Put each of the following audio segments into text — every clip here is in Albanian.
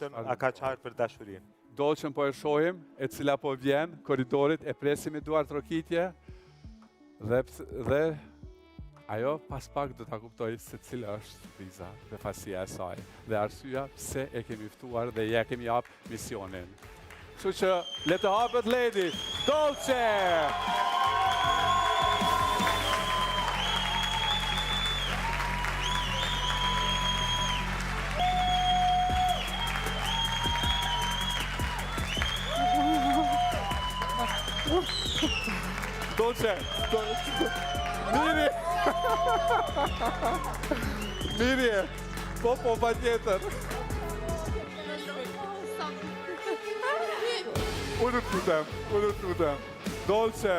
vetëm a ka qartë për dashurinë. Dolçën po e shohim, e cila po vjen korridorit, e presim me duar trokitje dhe ajo pas pak do ta kuptoj se cila është kriza dhe fasia e saj dhe arsyeja pse e kemi ftuar dhe ja kemi jap misionin. Kështu që le të hapet lady Dolçe! Dolçe! Miri! Miri! Po, pa tjetër! Unë të lutem. Dolçe!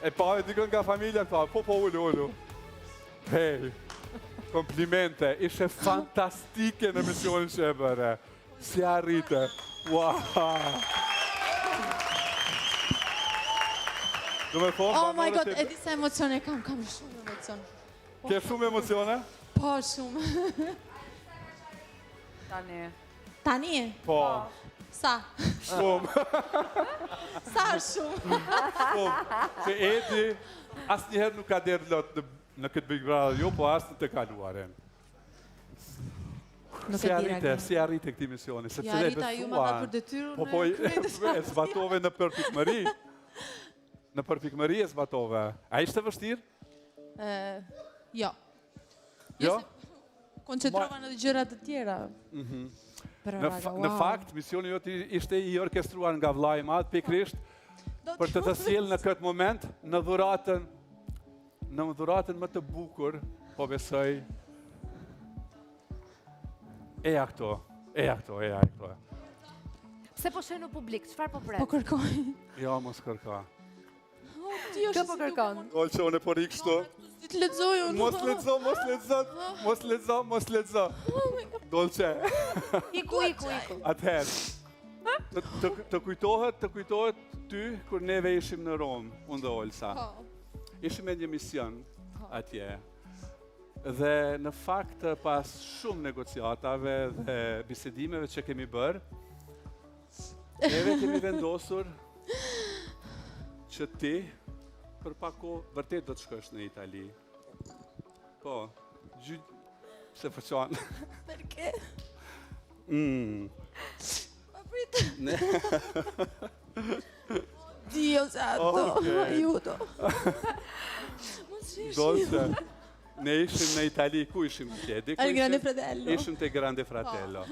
E pa e dikën nga familja ta, po, ullu. Hej, komplimente, ishe fantastike në misionin që e bëre. Si arrite. Wow! Oh my god, e di se emocione kam shumë emocion. Ke shumë emocione? Po, shumë. Tani? Po. Sa? Shumë. Sa shumë? Shumë. Se Edi, asë njëherë nuk ka derë lot në këtë Big Brother, jo, po asë në të kaluaren. Si arrite këti misioni? Ja arrita ju ma ka për detyru në kredet. E zbatove në përpikmëri. Në përpikmëri e zbatove. A ishte vështirë? Jo. Jo? Koncentrova në gjërat të tjera. Në fakt, misioni jote ishte i orkestruar nga vllai i madh pikërisht për të sjellë në këtë moment në dhuratën më të bukur, po besoj. Eja këto. Pse po shënu publik, çfarë po pret? Po kërkoj. Jo, mos kërka. Kë po kërkon? Olçe, unë po rik kështu. Si të lexoj unë. Mos lexo. Dolçe. Iku. Atëherë, të kujtohet ty kur neve ishim në Rom, unë dhe Olsa. Ishim me një mision atje. Dhe në fakt pas shumë negociatave dhe bisedimeve që kemi bërë, neve kemi vendosur që ti për pak kohë vërtet do të shkosh në Itali. Po, se fëqan. Perché? Ma pritë. Dio santo, aiuto. Dolçe, ne ishim në Itali, ku ishim tjedi? Al Grande Fratello. Ishim te Grande Fratello.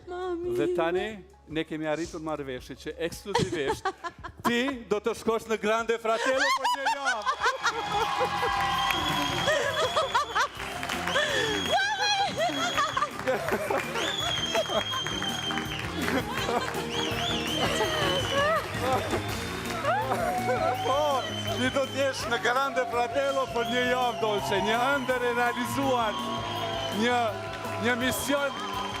Mami. Dhe tani, ne kemi arritur marrëveshje që ekskluzivisht ti do të shkosh në Grande Fratello për një javë. Po, ti do t'jesh në Grande Fratello për një javë, Dolçe, një ëndër e realizuar, një mision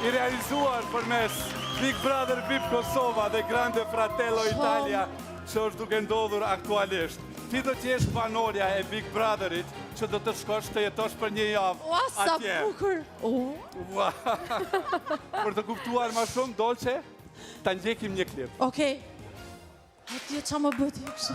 i realizuar përmes Big Brother VIP Kosova dhe Grande Fratello Italia, që është duke ndodhur aktualisht. Ti do t'jesh banorja e Big Brotherit që do të shkosh të jetosh për një javë Ua, sa atje. bukur! Për të kuptuar ma shumë, Dolçe, ta ndjekim një klip. Okej. Atje qa më bëti kështë.